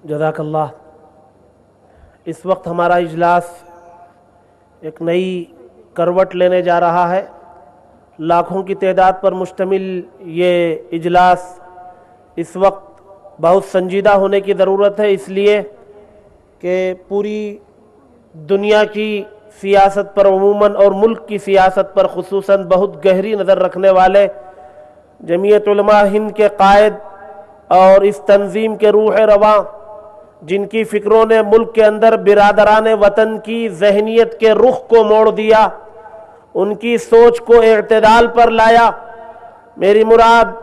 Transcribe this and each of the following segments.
جزاک اللہ۔ اس وقت ہمارا اجلاس ایک نئی کروٹ لینے جا رہا ہے۔ لاکھوں کی تعداد پر مشتمل یہ اجلاس اس وقت بہت سنجیدہ ہونے کی ضرورت ہے، اس لیے کہ پوری دنیا کی سیاست پر عموماً اور ملک کی سیاست پر خصوصاً بہت گہری نظر رکھنے والے جمعیت علماء ہند کے قائد اور اس تنظیم کے روح رواں، جن کی فکروں نے ملک کے اندر برادران وطن کی ذہنیت کے رخ کو موڑ دیا، ان کی سوچ کو اعتدال پر لایا، میری مراد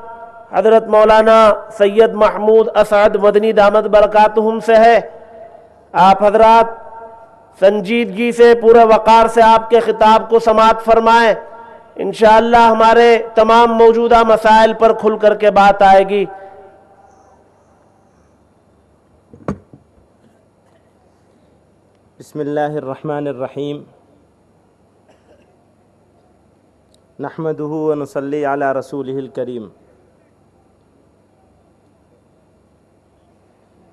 حضرت مولانا سید محمود اسعد مدنی دامت برکاتہم سے ہے۔ آپ حضرات سنجیدگی سے، پورے وقار سے آپ کے خطاب کو سماعت فرمائیں۔ انشاءاللہ ہمارے تمام موجودہ مسائل پر کھل کر کے بات آئے گی۔ بسم اللہ الرحمن الرحیم، نحمدہ ونصلی علی رسولہ الکریم۔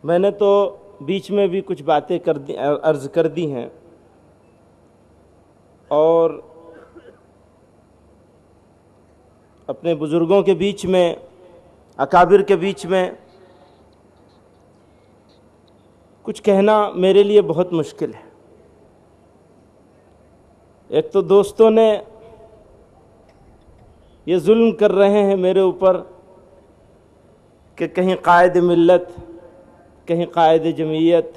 میں نے تو بیچ میں بھی کچھ باتیں عرض کر دی ہیں، اور اپنے بزرگوں کے بیچ میں، اکابر کے بیچ میں کچھ کہنا میرے لیے بہت مشکل ہے۔ ایک تو دوستوں نے یہ ظلم کر رہے ہیں میرے اوپر کہ کہیں قائد ملت، کہیں قائد جمعیت۔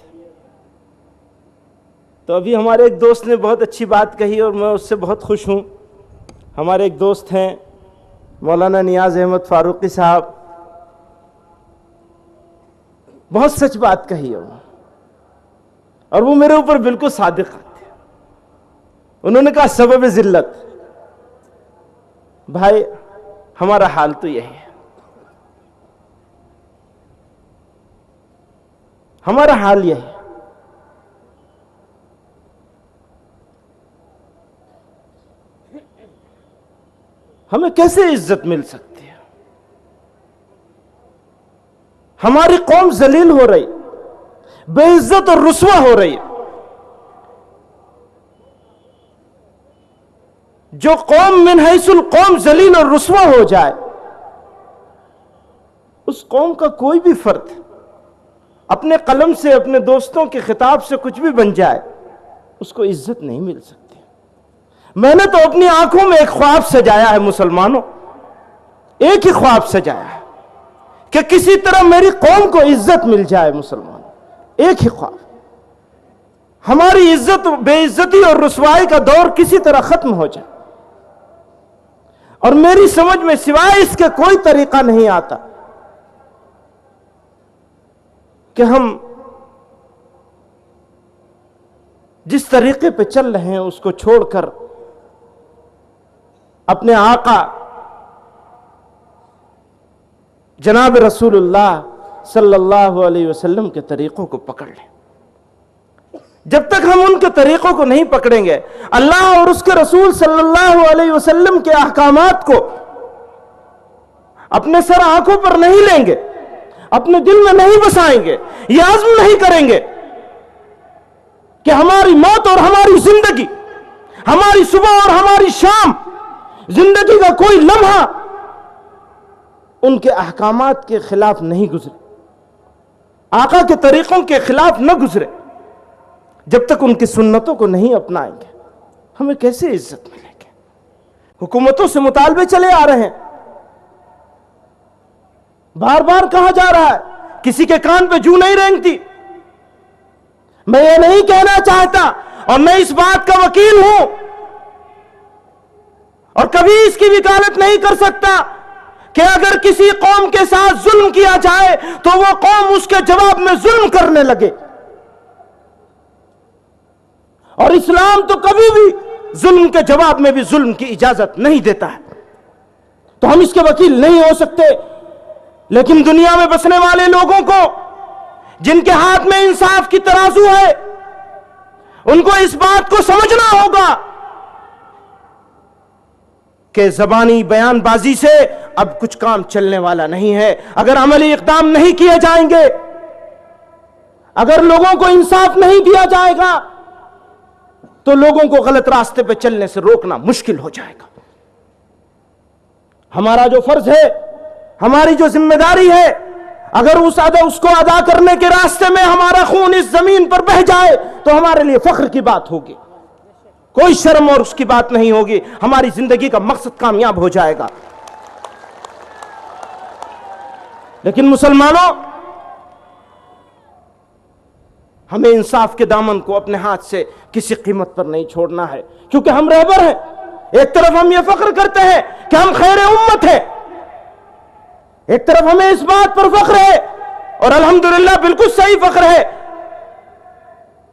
تو ابھی ہمارے ایک دوست نے بہت اچھی بات کہی اور میں اس سے بہت خوش ہوں۔ ہمارے ایک دوست ہیں مولانا نیاز احمد فاروقی صاحب، بہت سچ بات کہی ہے اور وہ میرے اوپر بالکل صادق تھے۔ انہوں نے کہا سبب ذلت۔ بھائی ہمارا حال تو یہی ہے، ہمارا حال یہی ہے۔ ہمیں کیسے عزت مل سکتی ہے؟ ہماری قوم ذلیل ہو رہی، بے عزت اور رسوا ہو رہی ہے۔ جو قوم من حیث القوم ذلیل اور رسوا ہو جائے، اس قوم کا کوئی بھی فرد اپنے قلم سے، اپنے دوستوں کے خطاب سے کچھ بھی بن جائے، اس کو عزت نہیں مل سکتی۔ میں نے تو اپنی آنکھوں میں ایک خواب سجایا ہے مسلمانوں، ایک ہی خواب سجایا ہے کہ کسی طرح میری قوم کو عزت مل جائے۔ مسلمانوں، ایک ہی خواب، ہماری عزت، بے عزتی اور رسوائی کا دور کسی طرح ختم ہو جائے۔ اور میری سمجھ میں سوائے اس کے کوئی طریقہ نہیں آتا کہ ہم جس طریقے پہ چل رہے ہیں اس کو چھوڑ کر اپنے آقا جناب رسول اللہ صلی اللہ علیہ وسلم کے طریقوں کو پکڑ لیں۔ جب تک ہم ان کے طریقوں کو نہیں پکڑیں گے، اللہ اور اس کے رسول صلی اللہ علیہ وسلم کے احکامات کو اپنے سر آنکھوں پر نہیں لیں گے، اپنے دل میں نہیں بسائیں گے، یہ عزم نہیں کریں گے کہ ہماری موت اور ہماری زندگی، ہماری صبح اور ہماری شام، زندگی کا کوئی لمحہ ان کے احکامات کے خلاف نہیں گزرے، آقا کے طریقوں کے خلاف نہ گزرے، جب تک ان کی سنتوں کو نہیں اپنائیں گے، ہمیں کیسے عزت ملے گی؟ حکومتوں سے مطالبے چلے آ رہے ہیں، بار بار کہا جا رہا ہے، کسی کے کان پہ جوں نہیں رینگتی۔ میں یہ نہیں کہنا چاہتا اور میں اس بات کا وکیل ہوں اور کبھی اس کی وکالت نہیں کر سکتا کہ اگر کسی قوم کے ساتھ ظلم کیا جائے تو وہ قوم اس کے جواب میں ظلم کرنے لگے، اور اسلام تو کبھی بھی ظلم کے جواب میں بھی ظلم کی اجازت نہیں دیتا ہے، تو ہم اس کے وکیل نہیں ہو سکتے۔ لیکن دنیا میں بسنے والے لوگوں کو، جن کے ہاتھ میں انصاف کی ترازو ہے، ان کو اس بات کو سمجھنا ہوگا کہ زبانی بیان بازی سے اب کچھ کام چلنے والا نہیں ہے۔ اگر عملی اقدام نہیں کیے جائیں گے اگر لوگوں کو انصاف نہیں دیا جائے گا تو لوگوں کو غلط راستے پہ چلنے سے روکنا مشکل ہو جائے گا. ہمارا جو فرض ہے، ہماری جو ذمہ داری ہے، اگر اس کو ادا کرنے کے راستے میں ہمارا خون اس زمین پر بہہ جائے تو ہمارے لیے فخر کی بات ہوگی، کوئی شرم اور اس کی بات نہیں ہوگی. ہماری زندگی کا مقصد کامیاب ہو جائے گا. لیکن مسلمانوں، ہمیں انصاف کے دامن کو اپنے ہاتھ سے کسی قیمت پر نہیں چھوڑنا ہے، کیونکہ ہم رہبر ہیں. ایک طرف ہم یہ فخر کرتے ہیں کہ ہم خیر امت ہیں، ایک طرف ہمیں اس بات پر فخر ہے، اور الحمدللہ بالکل صحیح فخر ہے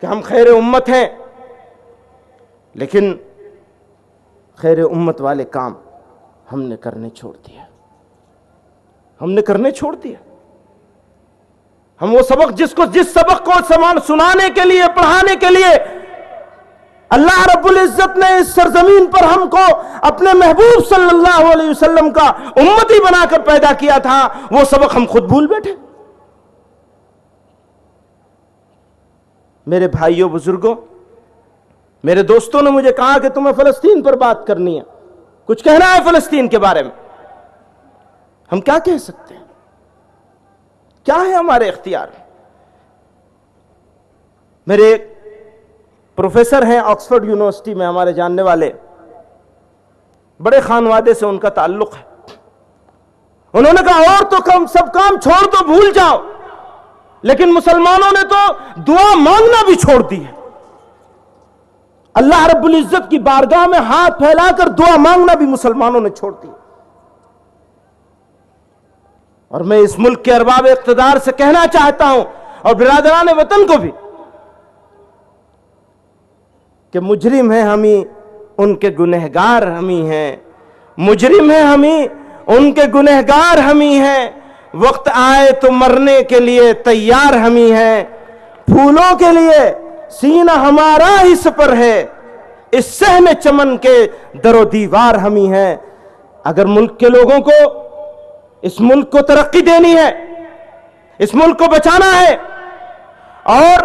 کہ ہم خیر امت ہیں. لیکن خیر امت والے کام ہم نے کرنے چھوڑ دیا. ہم وہ سبق جس سبق کو سنانے کے لیے، پڑھانے کے لیے اللہ رب العزت نے اس سرزمین پر ہم کو اپنے محبوب صلی اللہ علیہ وسلم کا امتی بنا کر پیدا کیا تھا، وہ سبق ہم خود بھول بیٹھے. میرے بھائیوں، بزرگوں، میرے دوستوں نے مجھے کہا کہ تمہیں فلسطین پر بات کرنی ہے، کچھ کہنا ہے فلسطین کے بارے میں. ہم کیا کہہ سکتے ہیں؟ کیا ہے ہمارے اختیار میں؟ میرے ایک پروفیسر ہیں آکسفورڈ یونیورسٹی میں، ہمارے جاننے والے، بڑے خانوادے سے ان کا تعلق ہے. انہوں نے کہا اور تو سب کام چھوڑ دو، بھول جاؤ، لیکن مسلمانوں نے تو دعا مانگنا بھی چھوڑ دی ہے. اللہ رب العزت کی بارگاہ میں ہاتھ پھیلا کر دعا مانگنا بھی مسلمانوں نے چھوڑ دی. اور میں اس ملک کے ارباب اقتدار سے کہنا چاہتا ہوں، اور برادران وطن کو بھی، کہ مجرم ہیں ہمیں، ان کے گنہگار ہمیں ہیں. مجرم ہیں ہمیں، ان کے گنہگار ہمیں ہیں. وقت آئے تو مرنے کے لیے تیار ہمیں ہیں. پھولوں کے لیے سینہ ہمارا ہی سپر ہے، اس صحن چمن کے در و دیوار ہمیں ہیں. اگر ملک کے لوگوں کو، اس ملک کو ترقی دینی ہے، اس ملک کو بچانا ہے، اور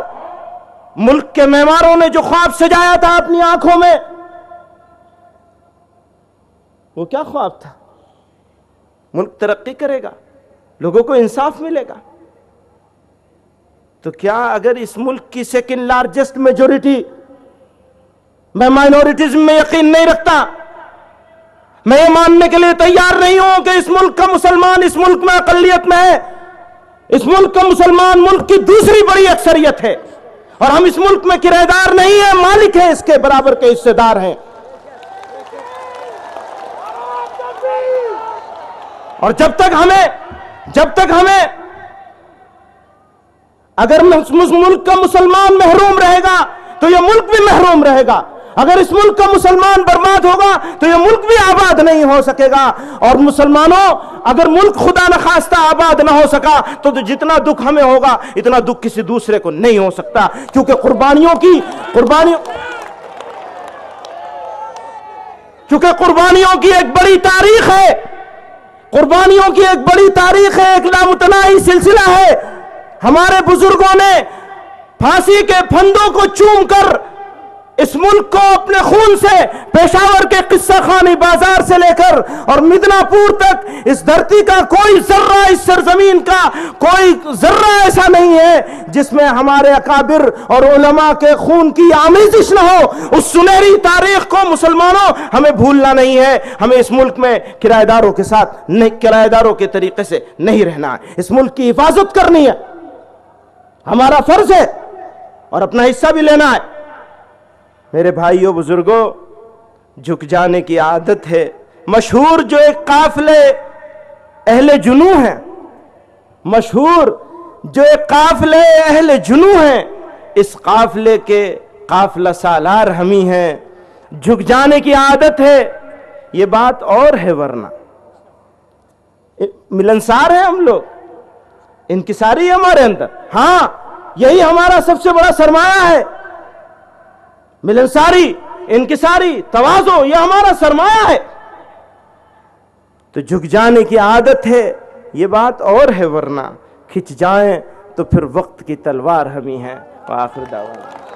ملک کے معماروں نے جو خواب سجایا تھا اپنی آنکھوں میں، وہ کیا خواب تھا؟ ملک ترقی کرے گا، لوگوں کو انصاف ملے گا. تو کیا اگر اس ملک کی سیکنڈ لارجسٹ میجورٹی، میں مائنورٹیزم میں یقین نہیں رکھتا، میں یہ ماننے کے لیے تیار نہیں ہوں کہ اس ملک کا مسلمان اس ملک میں اقلیت میں ہے. اس ملک کا مسلمان ملک کی دوسری بڑی اکثریت ہے، اور ہم اس ملک میں کرایہ دار نہیں ہیں، مالک ہیں، اس کے برابر کے حصے دار ہیں. اور جب تک ہمیں اگر ملک کا مسلمان محروم رہے گا تو یہ ملک بھی محروم رہے گا. اگر اس ملک کا مسلمان برباد ہوگا تو یہ ملک بھی آباد نہیں ہو سکے گا. اور مسلمانوں، اگر ملک خدا نخواستہ آباد نہ ہو سکا تو جتنا دکھ ہمیں ہوگا اتنا دکھ کسی دوسرے کو نہیں ہو سکتا، کیونکہ قربانیوں کی ایک بڑی تاریخ ہے. قربانیوں کی ایک بڑی تاریخ ہے، ایک لامتناہی سلسلہ ہے. ہمارے بزرگوں نے پھانسی کے پھندوں کو چوم کر اس ملک کو اپنے خون سے، پشاور کے قصہ خانی بازار سے لے کر اور مدنا پور تک، اس دھرتی کا کوئی ذرہ، اس سرزمین کا کوئی ذرہ ایسا نہیں ہے جس میں ہمارے اکابر اور علماء کے خون کی آمیزش نہ ہو. اس سنہری تاریخ کو مسلمانوں ہمیں بھولنا نہیں ہے. ہمیں اس ملک میں کرایہ داروں کے ساتھ، کرایہ داروں کے طریقے سے نہیں رہنا ہے. اس ملک کی حفاظت کرنی ہے، ہمارا فرض ہے، اور اپنا حصہ بھی لینا ہے. میرے بھائیوں، بزرگوں، جھک جانے کی عادت ہے. مشہور جو ایک قافلے اہل جنوں ہیں، اس قافلے کے قافلہ سالار ہم ہی ہیں. جھک جانے کی عادت ہے، یہ بات اور ہے، ورنہ ملنسار ہیں ہم لوگ، انکساری ہے ہمارے اندر. ہاں، یہی ہمارا سب سے بڑا سرمایہ ہے. ملنساری، انکساری، تواضع، یہ ہمارا سرمایہ ہے. تو جھک جانے کی عادت ہے، یہ بات اور ہے، ورنہ کھچ جائیں تو پھر وقت کی تلوار ہم ہی ہیں۔ وآخر دعوانا